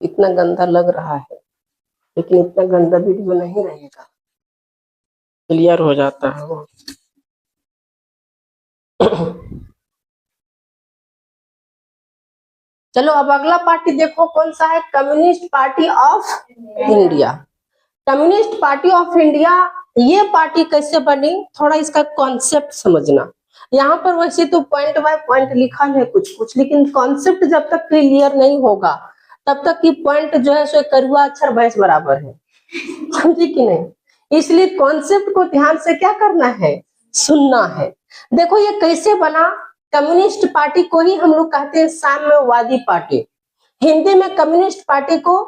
इतना गंदा लग रहा है, लेकिन इतना गंदा वीडियो नहीं रहेगा, क्लियर हो जाता है वो। चलो अब अगला पार्टी देखो कौन सा है, communist party of India. Communist party of India, ये पार्टी कैसे बनी, थोड़ा इसका कॉन्सेप्ट समझना। यहाँ पर वैसे तो पॉइंट बाय पॉइंट लिखा है कुछ कुछ, लेकिन कॉन्सेप्ट जब तक क्लियर नहीं होगा तब तक की पॉइंट जो है सो करुआ अक्षर भैंस बराबर है, समझे कि नहीं। इसलिए कॉन्सेप्ट को ध्यान से क्या करना है, सुनना है। देखो ये कैसे बना, कम्युनिस्ट पार्टी को ही हम लोग कहते हैं साम्यवादी पार्टी। हिंदी में कम्युनिस्ट पार्टी को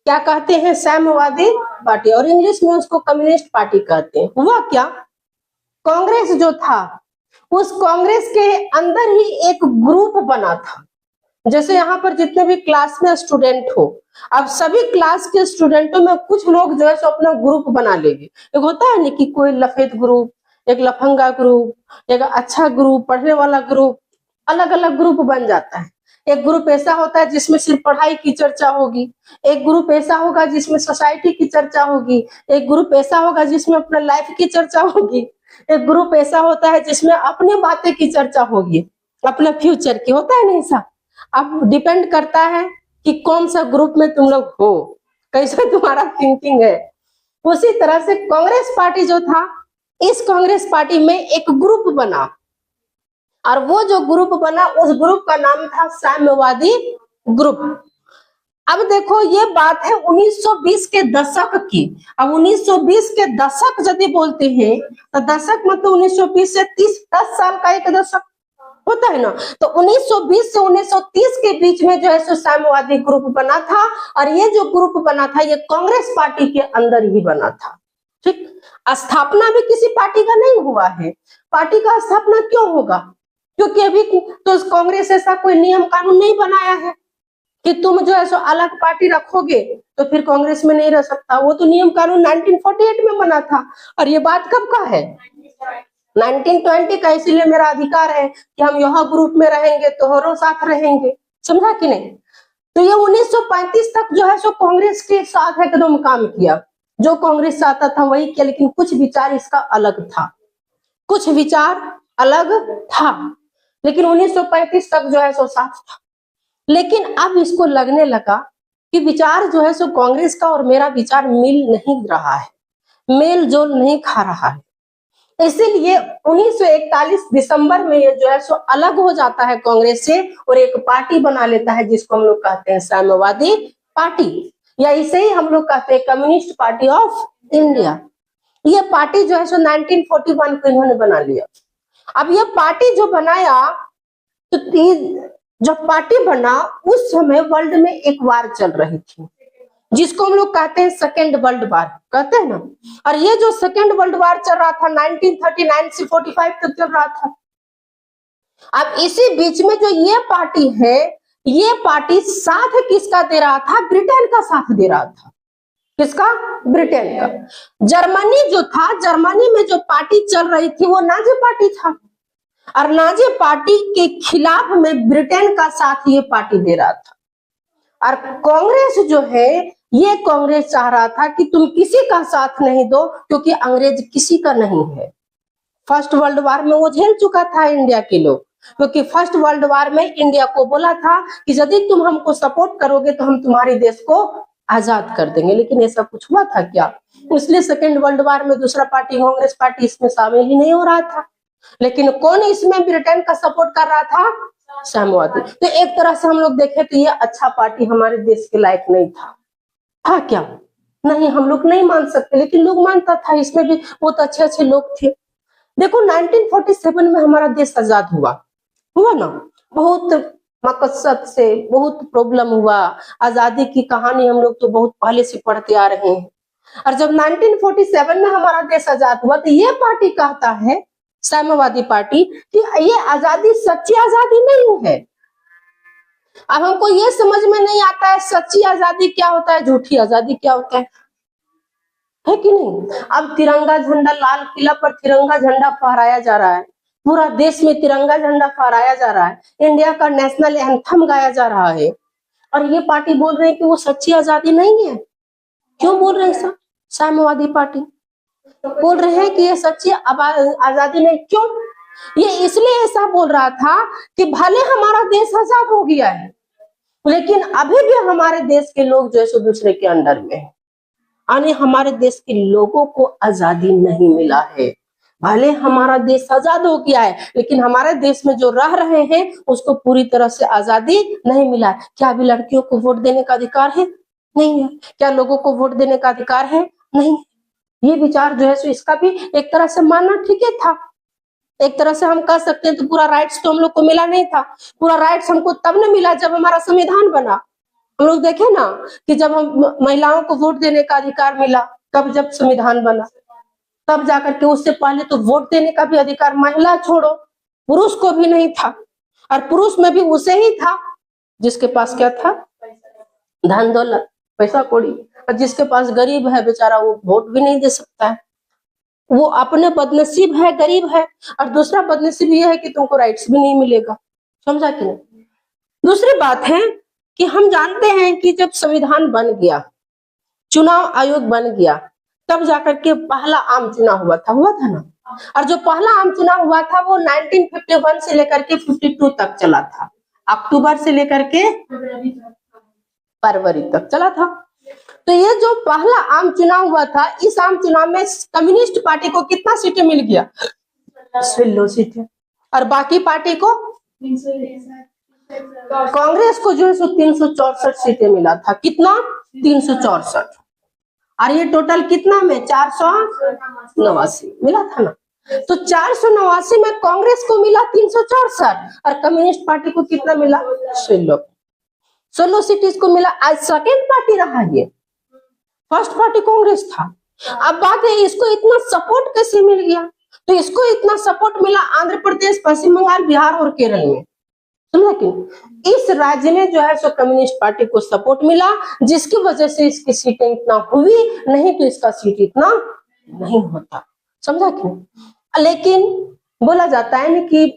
क्या कहते हैं, साम्यवादी पार्टी, और इंग्लिश में उसको कम्युनिस्ट पार्टी कहते हैं। हुआ क्या, कांग्रेस जो था उस कांग्रेस के अंदर ही एक ग्रुप बना था। जैसे यहाँ पर जितने भी क्लास में स्टूडेंट हो, अब सभी क्लास के स्टूडेंटों में कुछ लोग जो है सो अपना ग्रुप बना लेंगे। एक होता है ना कि कोई लफेद ग्रुप, एक लफंगा ग्रुप, एक अच्छा ग्रुप, पढ़ने वाला ग्रुप, अलग अलग ग्रुप बन जाता है। एक ग्रुप ऐसा होता है जिसमें सिर्फ पढ़ाई की चर्चा होगी, एक ग्रुप ऐसा होगा जिसमें सोसाइटी की चर्चा होगी, एक ग्रुप ऐसा होगा जिसमें अपना लाइफ की चर्चा होगी, एक ग्रुप ऐसा होता है जिसमें अपनी बातें की चर्चा होगी, अपने फ्यूचर की, होता है ना ऐसा। अब डिपेंड करता है कि कौन सा ग्रुप में तुम लोग हो, कैसा तुम्हारा थिंकिंग है। उसी तरह से कांग्रेस पार्टी जो था, इस कांग्रेस पार्टी में एक ग्रुप बना, और वो जो ग्रुप बना उस ग्रुप का नाम था साम्यवादी ग्रुप। अब देखो ये बात है 1920 के दशक की। अब 1920 के दशक यदि बोलते हैं तो दशक मतलब 1920 से 10 साल का एक दशक होता है ना। तो 1920 से 1930 के बीच में जो है सो साम्यवादी ग्रुप बना था, और ये जो ग्रुप बना था ये कांग्रेस पार्टी के अंदर ही बना था। ठीक, स्थापना भी किसी पार्टी का नहीं हुआ है। पार्टी का स्थापना क्यों होगा, क्योंकि अभी तो कांग्रेस ऐसा कोई नियम कानून नहीं बनाया है कि तुम जो है सो अलग पार्टी रखोगे तो फिर कांग्रेस में नहीं रह सकता। वो तो नियम कानून 1948 में बना था, और ये बात कब का है, 1920 का। इसीलिए मेरा अधिकार है कि हम यहाँ ग्रुप में रहेंगे तो हरों साथ रहेंगे, समझा कि नहीं। तो ये 1935 तक जो है सो कांग्रेस के साथ एकदम काम किया, जो कांग्रेस चाहता था वही किया, लेकिन कुछ विचार इसका अलग था, कुछ विचार अलग था, लेकिन 1935 तक जो है सो साथ था। लेकिन अब इसको लगने लगा कि विचार जो है सो कांग्रेस का और मेरा विचार मिल नहीं रहा है, मेल जोल नहीं खा रहा है। इसीलिए 1941 दिसंबर में ये जो है सो अलग हो जाता है कांग्रेस से, और एक पार्टी बना लेता है जिसको हम लोग कहते हैं साम्यवादी पार्टी, या इसे ही हम लोग कहते हैं कम्युनिस्ट पार्टी ऑफ इंडिया। ये पार्टी जो है सो 1941 को इन्होंने बना लिया। अब ये पार्टी जो बनाया, तो जब पार्टी बना उस समय वर्ल्ड में एक वार चल रही थी जिसको हम लोग कहते हैं सेकेंड वर्ल्ड वार, कहते हैं ना। और ये जो सेकेंड वर्ल्ड वार चल रहा था 1939 से 45 तक चल रहा था। अब इसी बीच में जो ये पार्टी है, ये पार्टी साथ किसका दे रहा था, ब्रिटेन का साथ दे रहा था। किसका, ब्रिटेन का। जर्मनी जो था, जर्मनी में जो पार्टी चल रही थी वो नाजी पार्टी था, और नाजी पार्टी के खिलाफ में ब्रिटेन का साथ ये पार्टी दे रहा था। और कांग्रेस जो है, ये कांग्रेस चाह रहा था कि तुम किसी का साथ नहीं दो, क्योंकि अंग्रेज किसी का नहीं है। फर्स्ट वर्ल्ड वार में वो झेल चुका था इंडिया के लोग, क्योंकि फर्स्ट वर्ल्ड वार में इंडिया को बोला था कि यदि तुम हमको सपोर्ट करोगे तो हम तुम्हारे देश को आजाद कर देंगे, लेकिन ऐसा कुछ हुआ था क्या। इसलिए सेकेंड वर्ल्ड वार में दूसरा पार्टी कांग्रेस पार्टी इसमें शामिल ही नहीं हो रहा था। लेकिन कौन इसमें ब्रिटेन का सपोर्ट कर रहा था, साम्यवादी। तो एक तरह से हम लोग देखें तो ये अच्छा पार्टी हमारे देश के लायक नहीं था क्या, नहीं, हम लोग नहीं मान सकते, लेकिन लोग मानता था, इसमें भी बहुत अच्छे अच्छे लोग थे। देखो 1947 में हमारा देश आजाद हुआ ना, बहुत मकसद से, बहुत प्रॉब्लम हुआ। आजादी की कहानी हम लोग तो बहुत पहले से पढ़ते आ रहे हैं। और जब 1947 में हमारा देश आजाद हुआ तो ये पार्टी कहता है, साम्यवादी पार्टी, कि ये आजादी सच्ची आजादी नहीं है। अब हमको ये समझ में नहीं आता है सच्ची आजादी क्या होता है, झूठी आजादी क्या होता है कि नहीं। अब तिरंगा झंडा, लाल किला पर तिरंगा झंडा फहराया जा रहा है, पूरा देश में तिरंगा झंडा फहराया जा रहा है, इंडिया का नेशनल एंथम गाया जा रहा है, और ये पार्टी बोल रहे हैं कि वो सच्ची आजादी नहीं है। क्यों बोल रहे हैं सर? साम्यवादी पार्टी बोल रहे हैं कि ये सच्ची आजादी नहीं। क्यों? ये इसलिए ऐसा बोल रहा था कि भले हमारा देश आजाद हो गया है, लेकिन अभी भी हमारे देश के लोग जो है सो दूसरे के अंडर में है, यानी हमारे देश के लोगों को आजादी नहीं मिला है। भले हमारा देश आजाद हो गया है, लेकिन हमारे देश में जो रह रहे हैं उसको पूरी तरह से आजादी नहीं मिला है। क्या अभी लड़कियों को वोट देने का अधिकार है? नहीं है। क्या लोगों को वोट देने का अधिकार है? नहीं। ये विचार जो है सो इसका भी एक तरह से मानना ठीक है था। एक तरह से हम कह सकते हैं तो पूरा राइट्स तो हम लोग को मिला नहीं था। पूरा राइट्स हमको तब न मिला जब हमारा संविधान बना। हम लोग देखे ना कि जब हम महिलाओं को वोट देने का अधिकार मिला, तब जब संविधान बना, तब जाकर के, उससे पहले तो वोट देने का भी अधिकार महिला छोड़ो पुरुष को भी नहीं था। और पुरुष में भी उसे ही था जिसके पास क्या था? धन दौलत, पैसा कौड़ी। और जिसके पास गरीब है बेचारा, वो वोट भी नहीं दे सकता है। वो अपने बदनसीब है, गरीब है। और दूसरा बदनसीब ये है कि तुमको राइट्स भी नहीं मिलेगा। समझा कि नहीं? दूसरी बात है कि हम जानते हैं कि जब संविधान बन गया, चुनाव आयोग बन गया, तब जाकर के पहला आम चुनाव हुआ था ना। और जो पहला आम चुनाव हुआ था वो 1951 से लेकर के 52 तक चला था। अक्टूबर से लेकर के फरवरी तक चला था। तो ये जो पहला आम चुनाव हुआ था, इस आम चुनाव में कम्युनिस्ट पार्टी को कितना सीटें मिल गया? 16 सीटें। और बाकी पार्टी को, कांग्रेस को जो है सो 364 सीटें मिला था। कितना? 364। और ये टोटल कितना में? 489 मिला था ना। तो 489 में कांग्रेस को मिला 364 और कम्युनिस्ट पार्टी को कितना मिला? 16 सीट इसको मिला। आज सेकेंड पार्टी रहा ये, फर्स्ट पार्टी कांग्रेस था। अब बात है इसको इतना सपोर्ट कैसे मिल गया? तो इसको इतना सपोर्ट मिला आंध्र प्रदेश, पश्चिम बंगाल, बिहार और केरल में। समझा कि इस राज्य में जो है सो कम्युनिस्ट पार्टी को सपोर्ट मिला, जिसकी वजह से इसकी सीटें इतना हुई, नहीं तो इसका सीट इतना नहीं होता। समझा कि? लेकिन बोला जाता है ना कि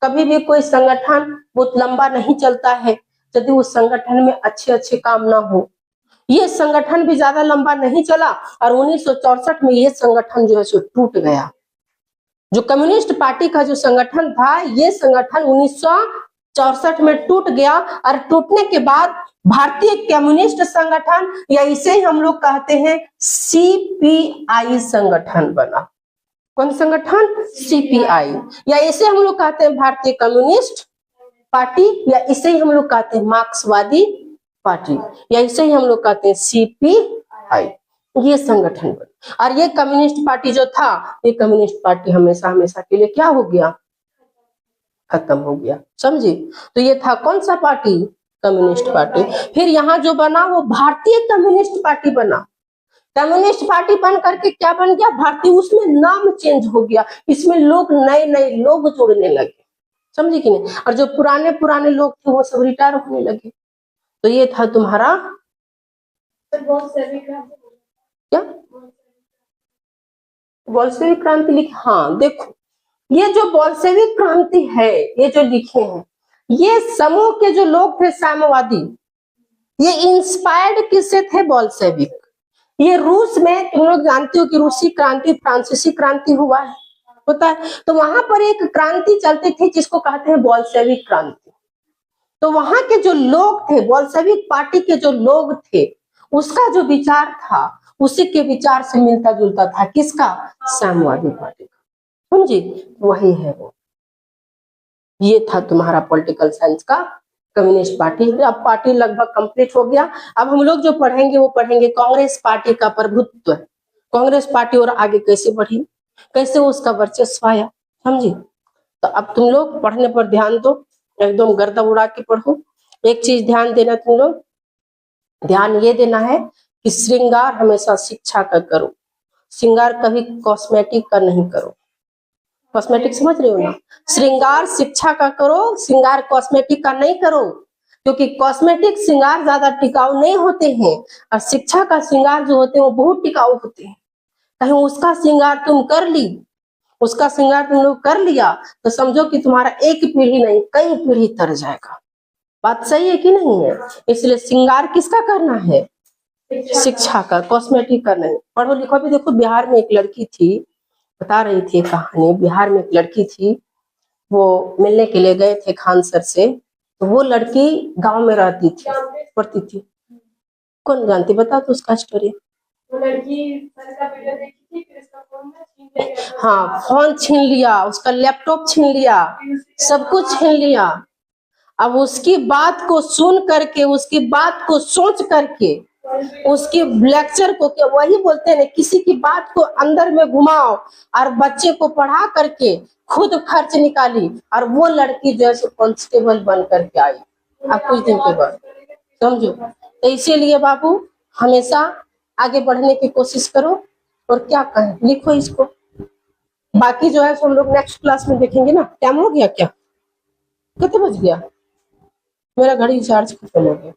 कभी भी कोई संगठन बहुत लंबा नहीं चलता है यदि उस संगठन में अच्छे अच्छे काम ना हो। ये संगठन भी ज्यादा लंबा नहीं चला और 1964 में ये संगठन जो है सो टूट गया। जो कम्युनिस्ट पार्टी का जो संगठन था, ये संगठन 1964 में टूट गया। और टूटने के बाद भारतीय कम्युनिस्ट संगठन, या इसे हम लोग कहते हैं सीपीआई संगठन बना। कौन संगठन? सीपीआई। या इसे हम लोग कहते हैं भारतीय कम्युनिस्ट पार्टी, या इसे ही हम लोग कहते हैं मार्क्सवादी पार्टी, या इसे ही हम लोग कहते हैं सीपीआई। ये संगठन बना। और ये कम्युनिस्ट पार्टी जो था, ये कम्युनिस्ट पार्टी हमेशा हमेशा के लिए क्या हो गया? खत्म हो गया। समझे? तो ये था कौन सा पार्टी? Communist party. फिर यहाँ जो बना वो भारतीय कम्युनिस्ट पार्टी बना। कम्युनिस्ट पार्टी बन करके क्या बन गया? भारतीय। उसमें नाम चेंज हो गया, इसमें लोग नए नए लोग जुड़ने लगे। समझे कि नहीं? और जो पुराने पुराने लोग थे वो सब रिटायर होने लगे। तो ये था तुम्हारा क्या? बोल्शेविक क्रांति लिखी। हाँ देखो, ये जो बोल्शेविक क्रांति है, ये जो लिखे हैं, ये समूह के जो लोग थे साम्यवादी, ये इंस्पायर्ड किससे थे? बोल्शेविक। ये रूस में, तुम लोग जानते हो कि रूसी क्रांति, फ्रांसीसी क्रांति हुआ है, होता है। तो वहां पर एक क्रांति चलती थी जिसको कहते हैं बोल्शेविक क्रांति। तो वहां के जो लोग थे, बोल्शेविक पार्टी के जो लोग थे, उसका जो विचार था उसी के विचार से मिलता जुलता था। किसका? साम्यवादी पार्टी का। समझे? वही है वो। ये था तुम्हारा पॉलिटिकल साइंस का कम्युनिस्ट पार्टी। अब पार्टी लगभग कंप्लीट हो गया। अब हम लोग जो पढ़ेंगे वो पढ़ेंगे कांग्रेस पार्टी का प्रभुत्व। कांग्रेस पार्टी और आगे कैसे बढ़ी, कैसे उसका वर्चस्व आया। समझी? तो अब तुम लोग पढ़ने पर ध्यान दो, एकदम गर्दा उड़ा के पढ़ो। एक चीज ध्यान देना, तुम लोग ध्यान ये देना है कि श्रृंगार हमेशा शिक्षा का करो, श्रृंगार कभी कॉस्मेटिक का नहीं करो। कॉस्मेटिक समझ रहे हो ना? श्रृंगार शिक्षा का करो, श्रृंगार कॉस्मेटिक का नहीं करो, क्योंकि कॉस्मेटिक श्रृंगार ज्यादा टिकाऊ नहीं होते हैं और शिक्षा का श्रृंगार जो होते हैं वो बहुत टिकाऊ होते हैं। कहीं उसका श्रृंगार तुम कर ली, उसका श्रृंगार तुम लोग कर लिया तो समझो कि तुम्हारा एक पीढ़ी नहीं कई पीढ़ी तर जाएगा। बात सही है कि नहीं है? इसलिए श्रृंगार किसका करना है? शिक्षा का, कॉस्मेटिक का नहीं। पढ़ो लिखो भी। देखो बिहार में एक लड़की थी, बता रही थी कहानी। बिहार में एक लड़की थी, वो मिलने के लिए गए थे खान सर से। तो वो लड़की गांव में रहती थी, पढ़ती थी। कौन जानती, बता तो उसका स्टोरी। वो लड़की सर का वीडियो देखी थी, फिर उसका फोन में छीन लिया। हाँ, फोन छीन लिया, उसका लैपटॉप छीन लिया, सब कुछ छीन लिया। अब उसकी बात को सुन करके, उसकी बात को सोच करके, उसके लेक्चर को, क्या वही बोलते हैं, किसी की बात को अंदर में घुमाओ और बच्चे को पढ़ा करके खुद खर्च निकाली। और वो लड़की जो है कांस्टेबल बन करके आई अब कुछ दिन के बाद, समझो। तो इसीलिए बाबू हमेशा आगे बढ़ने की कोशिश करो। और क्या कहें, लिखो इसको। बाकी जो है हम लोग नेक्स्ट क्लास में देखेंगे ना। टाइम हो गया क्या? कितने बज गया? मेरा घड़ी चार्ज खत्म हो गया।